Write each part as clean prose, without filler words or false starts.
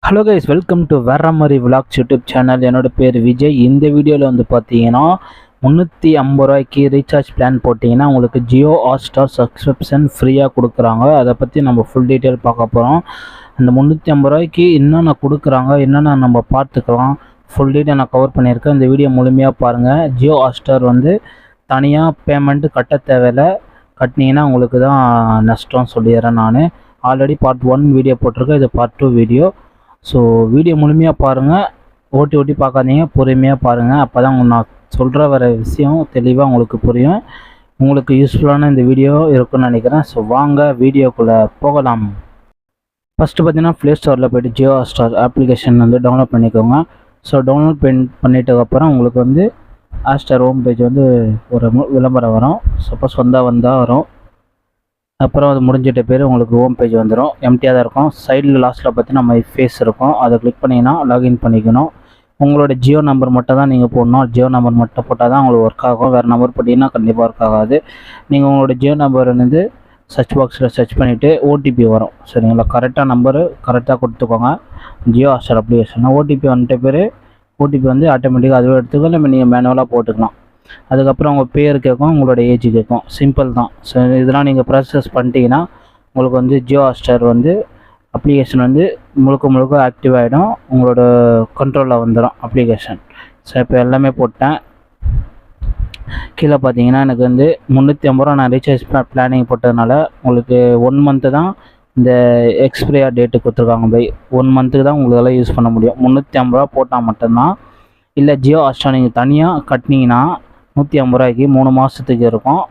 Hello guys, welcome to வேற மாதிரி vlogs YouTube channel. என்னோட பேர் விஜய். இந்த வீடியோவில் வந்து பார்த்தீங்கன்னா 350 ரூபாய்க்கு ரீசார்ஜ் பிளான் போட்டிங்கன்னா உங்களுக்கு ஜியோ ஹாட்ஸ்டார் சப்ஸ்கிரிப்ஷன் ஃப்ரீயாக கொடுக்குறாங்க. அதை பற்றி நம்ம ஃபுல் டீட்டெயில் பார்க்க போகிறோம். அந்த 350 ரூபாய்க்கு என்னென்ன கொடுக்குறாங்க, என்னென்ன நம்ம பார்த்துக்கலாம், ஃபுல் டீட்டெயில் நான் கவர் பண்ணியிருக்கேன். இந்த வீடியோ முழுமையாக பாருங்கள். ஜியோ ஹாட்ஸ்டார் வந்து தனியாக பேமெண்ட்டு கட்ட தேவையில்லை, கட்டினீங்கன்னா உங்களுக்கு தான் நஷ்டம் சொல்லிடுறேன். நான் ஆல்ரெடி பார்ட் 1 வீடியோ போட்டிருக்கேன், இது பார்ட் 2 வீடியோ. ஸோ வீடியோ முழுமையாக பாருங்கள், ஓட்டி பார்க்காதீங்க, பொறுமையாக பாருங்கள். அப்போ தான் நான் சொல்கிற வர விஷயம் தெளிவாக உங்களுக்கு புரியும். உங்களுக்கு யூஸ்ஃபுல்லான இந்த வீடியோ இருக்குன்னு நினைக்கிறேன். ஸோ வாங்க வீடியோக்குள்ளே போகலாம். ஃபஸ்ட்டு பார்த்தீங்கன்னா ப்ளே ஸ்டோரில் போய்ட்டு ஜியோ ஹாட்ஸ்டார் அப்ளிகேஷன் வந்து டவுன்லோட் பண்ணிக்கோங்க. ஸோ டவுன்லோட் பண்ணிட்டதுக்கப்புறம் உங்களுக்கு வந்து ஹாட்ஸ்டார் ஹோம் பேஜ் வந்து ஒரு விளம்பரம் வரும். சப்போஸ் வந்தால் வரும். அப்புறம் அது முடிஞ்சிட்ட பேர் உங்களுக்கு ஹோம் பேஜ் வந்துடும். எம்டியாக தான் இருக்கும். சைடில் லாஸ்ட்டில் பார்த்தீங்கன்னா மை ஃபேஸ் இருக்கும். அதை கிளிக் பண்ணிங்கன்னா லாகின் பண்ணிக்கணும். உங்களோட ஜியோ நம்பர் மட்டும் தான் நீங்கள் போடணும். ஜியோ நம்பர் மட்டும் போட்டால் தான் உங்களுக்கு ஒர்க் ஆகும். வேறு நம்பர் போட்டிங்கன்னா கண்டிப்பாக ஒர்க் ஆகாது. நீங்கள் உங்களோட ஜியோ நம்பர் வந்து சர்ச் பாக்ஸில் சர்ச் பண்ணிவிட்டு ஓடிபி வரும். சரிங்களா? கரெக்டாக நம்பரு கரெக்டாக கொடுத்துக்கோங்க. ஜியோ ஹாட்ஸ்டார் அப்ளிகேஷன் ஓடிபி வந்துட்ட பேர் ஓடிபி வந்து ஆட்டோமேட்டிக்காக அதுவே எடுத்துக்கோ, இல்லை நீங்கள் மேனுவலாக போட்டுக்கலாம். அதுக்கப்புறம் உங்கள் பேர் கேட்கும், உங்களோட ஏஜ் கேட்கும். சிம்பிள் தான். ஸோ இதெல்லாம் நீங்கள் ப்ராசஸ் பண்ணிட்டீங்கன்னா உங்களுக்கு வந்து ஜியோ ஹாட்ஸ்டார் வந்து அப்ளிகேஷன் வந்து முழுக்க ஆக்டிவ் ஆகிடும். உங்களோட கண்ட்ரோலில் வந்துடும் அப்ளிகேஷன். ஸோ இப்போ எல்லாமே போட்டேன். கீழே பார்த்தீங்கன்னா எனக்கு வந்து 350 ரூபா நான் ரீசார்ஜ் பிளானிங் போட்டதுனால உங்களுக்கு 1 மந்த்து தான் இந்த எக்ஸ்பிரியா டேட்டு கொடுத்துருக்காங்க. பை 1 மந்த்துக்கு தான் உங்களுக்கு எல்லாம் யூஸ் பண்ண முடியும். 350 ரூபா போட்டால் மட்டும்தான். இல்லை ஜியோ ஹாட்ஸ்டார் நீங்கள் தனியாக கட்டினீங்கன்னா 150 ரூபாய்க்கு 3 மாதத்துக்கு இருக்கும்,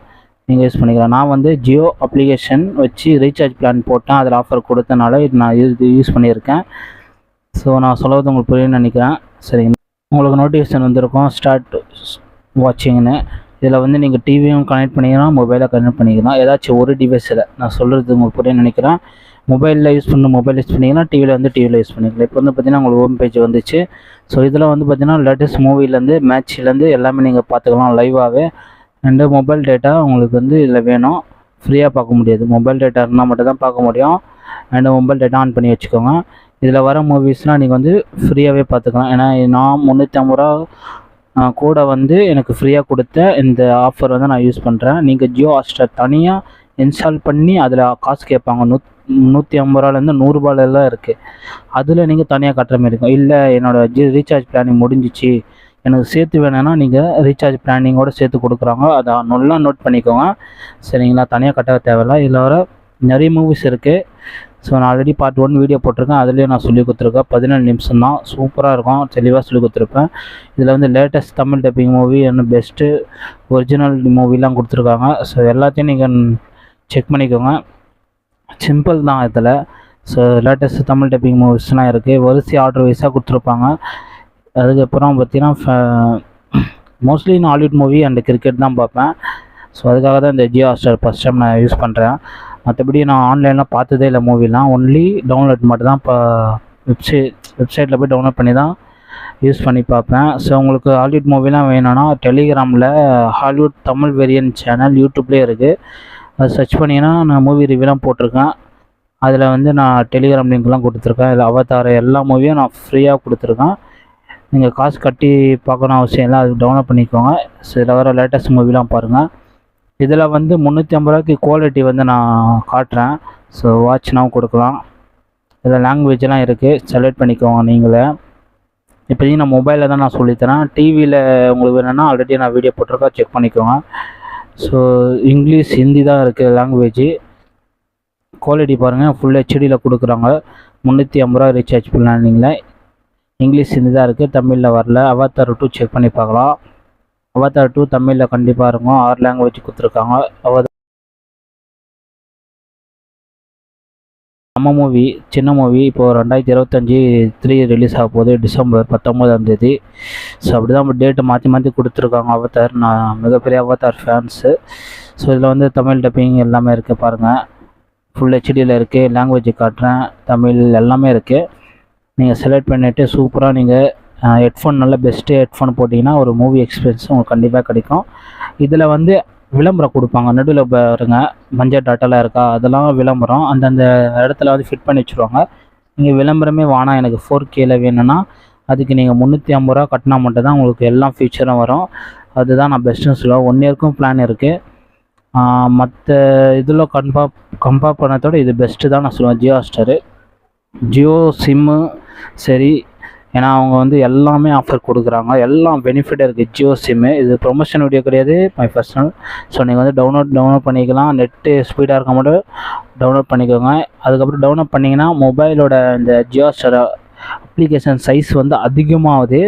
நீங்கள் யூஸ் பண்ணிக்கலாம். நான் வந்து ஜியோ அப்ளிகேஷன் வச்சு ரீசார்ஜ் பிளான் போட்டேன். அதில் ஆஃபர் கொடுத்தனால இது நான் யூஸ் பண்ணியிருக்கேன். ஸோ நான் சொல்வது உங்களுக்கு புரியும்னு நினைக்கிறேன். சரிங்க, உங்களுக்கு நோட்டிஃபிகேஷன் வந்திருக்கும் ஸ்டார்ட் வாட்சிங்னு. இதில் வந்து நீங்கள் டிவியும் கனெக்ட் பண்ணிக்கலாம், மொபைலை கனெக்ட் பண்ணிக்கலாம். ஏதாச்சும் ஒரு டிவைஸில் நான் சொல்கிறது உங்களுக்கு புரியும்னு நினைக்கிறேன். மொபைல் யூஸ் பண்ணிங்கன்னா டிவியில் யூஸ் பண்ணிக்கலாம். இப்போ வந்து பார்த்திங்கன்னா உங்களுக்கு ஹோம் பேஜ் வந்துச்சு. ஸோ இதில் வந்து பார்த்திங்கன்னா லேட்டஸ்ட் மூவிலேருந்து மேட்ச்லேருந்து எல்லாமே நீங்கள் பார்த்துக்கலாம் லைவாகவே. அண்டு மொபைல் டேட்டா உங்களுக்கு வந்து இதில் வேணும், ஃப்ரீயாக பார்க்க முடியாது. மொபைல் டேட்டா இருந்தால் மட்டும் தான் பார்க்க முடியும். அண்டு மொபைல் டேட்டா ஆன் பண்ணி வச்சுக்கோங்க. இதில் வர மூவிஸ்லாம் நீங்கள் வந்து ஃப்ரீயாகவே பார்த்துக்கலாம். ஏன்னா நான் 350 ரூபா கூட வந்து எனக்கு ஃப்ரீயாக கொடுத்த இந்த ஆஃபர் வந்து நான் யூஸ் பண்ணுறேன். நீங்கள் ஜியோ ஹாட்ஸ்டார் தனியாக இன்ஸ்டால் பண்ணி அதில் காசு கேட்பாங்க. 150 ரூபாலேருந்து 100 ரூபாயிலலாம் இருக்குது. அதில் நீங்கள் தனியாக கட்டுற மாதிரி இருக்கும். இல்லை என்னோடய ரீசார்ஜ் பிளானிங் முடிஞ்சிச்சு, எனக்கு சேர்த்து வேணும்னா நீங்கள் ரீசார்ஜ் பிளானிங்கோடு சேர்த்து கொடுக்குறாங்க. அதை நல்லா நோட் பண்ணிக்கோங்க. சரிங்களா? தனியாக கட்ட தேவையில்லை. இதில் வர நிறைய மூவிஸ் இருக்குது. ஸோ நான் ஆல்ரெடி பார்ட் 1 வீடியோ போட்டிருக்கேன். அதுலேயும் நான் சொல்லி கொடுத்துருக்கேன். 17 நிமிஷம் தான், சூப்பராக இருக்கும், தெளிவாக சொல்லி கொடுத்துருப்பேன். இதில் வந்து லேட்டஸ்ட் தமிழ் டப்பிங் மூவி, என்ன பெஸ்ட்டு ஒரிஜினல் மூவிலாம் கொடுத்துருக்காங்க. ஸோ எல்லாத்தையும் நீங்கள் செக் பண்ணிக்கோங்க. சிம்பிள் தான் இதில். ஸோ லேட்டஸ்ட் தமிழ் டப்பிங் மூவிஸ்லாம் இருக்குது. வரிசை ஆர்டர் வைஸாக கொடுத்துருப்பாங்க. அதுக்கப்புறம் பார்த்திங்கன்னா மோஸ்ட்லி நான் ஹாலிவுட் மூவி அண்ட் கிரிக்கெட் தான் பார்ப்பேன். ஸோ அதுக்காக தான் இந்த ஜியோ ஹாட்ஸ்டார் ஃபஸ்ட் டைம் நான் யூஸ் பண்ணுறேன். மற்றபடி நான் ஆன்லைனில் பார்த்ததே இல்லை மூவிலாம். ஒன்லி டவுன்லோட் மட்டும் தான். இப்போ வெப்சைட்டில் போய் டவுன்லோட் பண்ணி தான் யூஸ் பண்ணி பார்ப்பேன். ஸோ உங்களுக்கு ஹாலிவுட் மூவிலாம் வேணும்னா டெலிகிராமில் ஹாலிவுட் தமிழ் வேரியன்ட் சேனல் யூடியூப்லேயே இருக்குது. அது சர்ச் பண்ணிங்கன்னா நான் மூவி ரிவ்யூலாம் போட்டிருக்கேன். அதில் வந்து நான் டெலிகிராம் லிங்க்லாம் கொடுத்துருக்கேன். இதில் அவதார எல்லா மூவியும் நான் ஃப்ரீயாக கொடுத்துருக்கேன். நீங்கள் காசு கட்டி பார்க்கணும் அவசியம் இல்லை, அது டவுன்லோட் பண்ணிக்கோங்க. ஸோ இதில் வர லேட்டஸ்ட் மூவிலாம் பாருங்கள். இதில் வந்து 350 ரூபாய்க்கு குவாலிட்டி வந்து நான் காட்டுறேன். ஸோ வாட்ச்னாவும் கொடுக்கலாம். இதில் லாங்குவேஜெலாம் இருக்குது, செலக்ட் பண்ணிக்கோங்க நீங்களே. இப்போதைக்கு நான் மொபைலில் தான் நான் சொல்லித்தரேன். டிவியில் உங்களுக்கு வேணும்னா ஆல்ரெடி நான் வீடியோ போட்டிருக்கேன், செக் பண்ணிக்கோங்க. ஸோ இங்கிலீஷ் ஹிந்தி தான் இருக்குது லாங்குவேஜ். குவாலிட்டி பாருங்கள், ஃபுல் ஹெச்டியில் கொடுக்குறாங்க. 350 ரூபா ரீசார்ஜ் பிளானிங்கில் இங்கிலீஷ் ஹிந்தி தான் இருக்குது, தமிழில் வரல. அவதார் 2 செக் பண்ணி பார்க்கலாம். அவதார் 2 தமிழில் கண்டிப்பாக இருக்கும். 6 லாங்குவேஜ் கொடுத்துருக்காங்க. நம்ம மூவி சின்ன மூவி இப்போது 2025 3 ரிலீஸ் ஆக போகுது, டிசம்பர் 19ஆம் தேதி. ஸோ அப்படி தான் டேட்டை மாற்றி கொடுத்துருக்காங்க. அவதார், நான் மிகப்பெரிய அவதார் ஃபேன்ஸு. ஸோ இதில் வந்து தமிழ் டப்பிங் எல்லாமே இருக்குது பாருங்கள். ஃபுல் ஹெச்டியில் இருக்குது. லாங்குவேஜ் காட்டுறேன், தமிழ் எல்லாமே இருக்குது. நீங்கள் செலக்ட் பண்ணிவிட்டு சூப்பராக நீங்கள் ஹெட்ஃபோன், நல்ல பெஸ்ட்டு ஹெட்ஃபோன் போட்டிங்கன்னா ஒரு மூவி எக்ஸ்பீரியன்ஸ் உங்களுக்கு கண்டிப்பாக கிடைக்கும். இதில் வந்து விளம்பரம் கொடுப்பாங்க. நடுவில் பாருங்க மஞ்சள் டாட்டாலாம் இருக்கா, அதெல்லாம் விளம்பரம். அந்தந்த இடத்துல வந்து ஃபிட் பண்ணி வச்சுருவாங்க. நீங்கள் விளம்பரமே வேணாம் எனக்கு 4Kல வேணும்னா அதுக்கு நீங்கள் 350 ரூபா கட்டினா மட்டும் தான் உங்களுக்கு எல்லா ஃபீச்சரும் வரும். அதுதான் நான் பெஸ்ட்டுன்னு சொல்லுவேன். 1 இயருக்கும் பிளான் இருக்குது. மற்ற இதில் கம்பேர் பண்ணதோட இது பெஸ்ட்டு தான் நான் சொல்லுவேன். ஜியோ ஹாட்ஸ்டாரு ஜியோ சிம்மு சரி, ஏன்னா அவங்க வந்து எல்லாமே ஆஃபர் கொடுக்குறாங்க, எல்லாம் பெனிஃபிட்டாக இருக்குது. ஜியோ சிம்மு இது ப்ரொமோஷன் வீடியோ கிடையாது, மை பர்சனல். ஸோ நீங்கள் வந்து டவுன்லோட் பண்ணிக்கலாம். நெட்டு ஸ்பீடாக இருக்க மட்டும் டவுன்லோட் பண்ணிக்கோங்க. அதுக்கப்புறம் டவுன்லோட் பண்ணிங்கன்னா மொபைலோட இந்த ஜியோ ஹாட்ஸ்டார் அப்ளிகேஷன் சைஸ் வந்து அதிகமாகுது.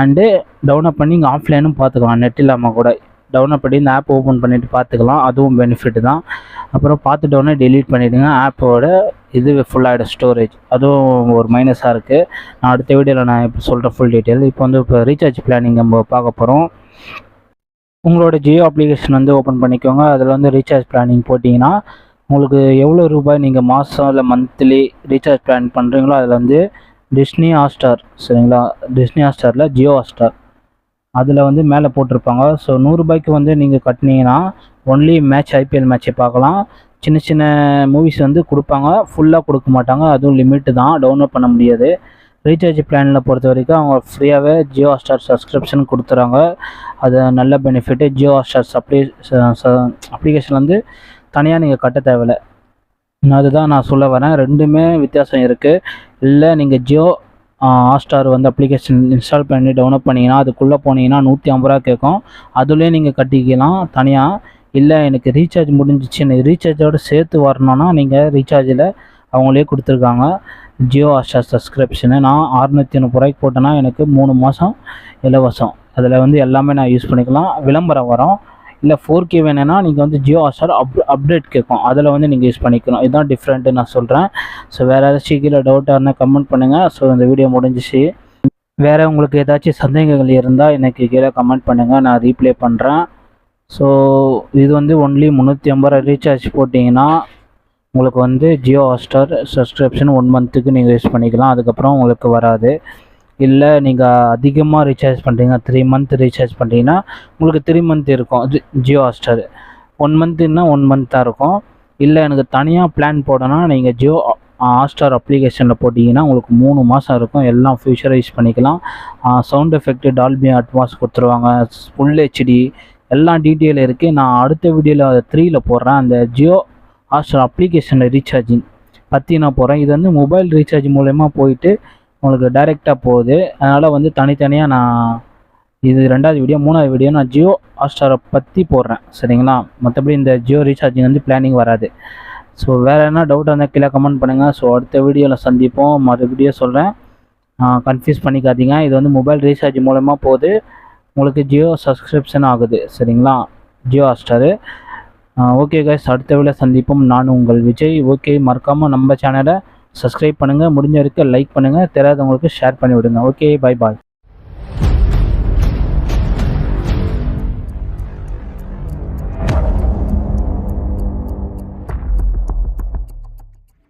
அண்டு டவுன்லோட் பண்ணி இங்கே ஆஃப்லைனும் பார்த்துக்கலாம், நெட் இல்லாமல் கூட டவுன்லோட் பண்ணி இந்த ஆப் ஓப்பன் பண்ணிவிட்டு பார்த்துக்கலாம். அதுவும் பெனிஃபிட் தான். அப்புறம் பார்த்துட்டோன்னே டெலீட் பண்ணிவிடுங்க. ஆப்போட இது ஃபுல்லாகிடும் ஸ்டோரேஜ், அதுவும் ஒரு மைனஸாக இருக்குது. நான் அடுத்த வீடியோவில் நான் இப்போ சொல்கிறேன் ஃபுல் டீட்டெயில். இப்போ ரீசார்ஜ் பிளானிங் நம்ம பார்க்க போகிறோம். உங்களோட ஜியோ அப்ளிகேஷன் வந்து ஓப்பன் பண்ணிக்கோங்க. அதில் வந்து ரீசார்ஜ் பிளானிங் போட்டிங்கன்னா உங்களுக்கு எவ்வளோ ரூபாய் நீங்கள் மாதம் இல்லை மந்த்லி ரீசார்ஜ் பிளான் பண்ணுறீங்களோ அதில் வந்து டிஸ்னி ஹாட்ஸ்டார், சரிங்களா, டிஸ்னி ஹாட்ஸ்டாரில் ஜியோ ஹாட்ஸ்டார் அதில் வந்து மேலே போட்டிருப்பாங்க. ஸோ 100 ரூபாய்க்கு வந்து நீங்கள் கட்டினீங்கன்னா ஒன்லி மேட்ச், ஐபிஎல் மேட்ச்சை பார்க்கலாம். சின்ன சின்ன மூவிஸ் வந்து கொடுப்பாங்க, ஃபுல்லாக கொடுக்க மாட்டாங்க, அதுவும் லிமிட்டு தான், டவுன்லோட் பண்ண முடியாது. ரீசார்ஜ் பிளானில் பொறுத்த வரைக்கும் அவங்க ஃப்ரீயாகவே ஜியோ ஹாட்ஸ்டார் சப்ஸ்கிரிப்ஷன் கொடுத்துறாங்க. அது நல்ல பெனிஃபிட்டு. ஜியோ ஹாட்ஸ்டார் அப்ளிகேஷன் வந்து தனியாக நீங்கள் கட்ட தேவையில்லை. அதுதான் நான் சொல்ல வரேன். ரெண்டுமே வித்தியாசம் இருக்குது. இல்லை நீங்கள் ஜியோ ஹாட்ஸ்டார் வந்து அப்ளிகேஷன் இன்ஸ்டால் பண்ணி டவுன்லோட் பண்ணிங்கன்னா அதுக்குள்ளே போனீங்கன்னா 150 ரூபா கேட்கும். அதுலேயே நீங்கள் கட்டிக்கலாம் தனியாக. இல்லை எனக்கு ரீசார்ஜ் முடிஞ்சிச்சு, எனக்கு ரீசார்ஜோடு சேர்த்து வரணுன்னா நீங்கள் ரீசார்ஜில் அவங்களே கொடுத்துருக்காங்க ஜியோ ஹாட்ஸ்டார் சப்ஸ்கிரிப்ஷனு. நான் 630 ரூபாய்க்கு போட்டேன்னா எனக்கு 3 மாதம் இலவசம். அதில் வந்து எல்லாமே நான் யூஸ் பண்ணிக்கலாம். விளம்பரம் வரும். இல்லை 4K வேணும்னா நீங்கள் வந்து ஜியோ ஹாட்ஸ்டார் அப்டேட் கேட்கும், அதில் வந்து நீங்கள் யூஸ் பண்ணிக்கணும். இதுதான் டிஃப்ரெண்ட்டு நான் சொல்கிறேன். ஸோ வேறு ஏதாச்சும் கீழே டவுட்டாக இருந்தால் கமெண்ட் பண்ணுங்கள். ஸோ இந்த வீடியோ முடிஞ்சிச்சு. வேறு உங்களுக்கு ஏதாச்சும் சந்தேகங்கள் இருந்தால் எனக்கு கீழே கமெண்ட் பண்ணுங்கள், நான் ரீப்ளே பண்ணுறேன். ஸோ இது வந்து ஒன்லி 350 ரூபா ரீசார்ஜ் போட்டிங்கன்னா உங்களுக்கு வந்து ஜியோ ஹாட்ஸ்டார் சப்ஸ்கிரிப்ஷன் 1 மந்த்துக்கு நீங்கள் யூஸ் பண்ணிக்கலாம். அதுக்கப்புறம் உங்களுக்கு வராது. இல்லை நீங்கள் அதிகமாக ரீசார்ஜ் பண்ணுறீங்க, 3 மந்த் ரீசார்ஜ் பண்ணுறீங்கன்னா உங்களுக்கு 3 மந்த் இருக்கும் ஜியோ ஹாட்ஸ்டார். 1 மந்த்துன்னா 1 மந்த் தான் இருக்கும். இல்லை எனக்கு தனியாக பிளான் போடணும்னா நீங்கள் ஜியோ ஹாட்ஸ்டார் அப்ளிகேஷனில் போட்டிங்கன்னா உங்களுக்கு 3 மாதம் இருக்கும். எல்லாம் ஃபியூச்சரை யூஸ் பண்ணிக்கலாம். சவுண்ட் எஃபெக்ட் டால்பி அட்மாஸ் கொடுத்துருவாங்க, ஃபுல் ஹெச்டி எல்லாம் டீட்டெயில் இருக்குது. நான் அடுத்த வீடியோவில் 3ல் போடுறேன். அந்த ஜியோ ஹாட்ஸ்டார் அப்ளிகேஷனில் ரீசார்ஜிங் பற்றி நான் போகிறேன். இது வந்து மொபைல் ரீசார்ஜ் மூலயமா போயிட்டு உங்களுக்கு டைரெக்டாக போகுது. அதனால் வந்து தனித்தனியாக நான் இது 2வது வீடியோ 3வது வீடியோ நான் ஜியோ ஹாட்ஸ்டாரை பற்றி போடுறேன், சரிங்களா. மற்றபடி இந்த ஜியோ ரீசார்ஜிங் வந்து பிளானிங் வராது. ஸோ வேறு என்ன டவுட் இருந்தால் கீழே கமெண்ட் பண்ணுங்கள். ஸோ அடுத்த வீடியோவில் சந்திப்போம். மறுபடியும் சொல்கிறேன், கன்ஃபியூஸ் பண்ணிக்காதீங்க. இது வந்து மொபைல் ரீசார்ஜ் மூலமா போகுது, உங்களுக்கு ஜியோ சப்ஸ்கிரிப்ஷன் ஆகுது, சரிங்களா, ஜியோ ஹாட்ஸ்டாரு. ஓகே கைஸ், அடுத்த வீடியோவில் சந்திப்போம். நான் உங்கள் விஜய். ஓகே, மறக்காமல் நம்ம சேனலை சப்ஸ்கிரைப் பண்ணுங்கள், முடிஞ்ச வரைக்கும் லைக் பண்ணுங்கள், தெரியாதவங்களுக்கு ஷேர் பண்ணி விடுங்க. Okay, bye bye.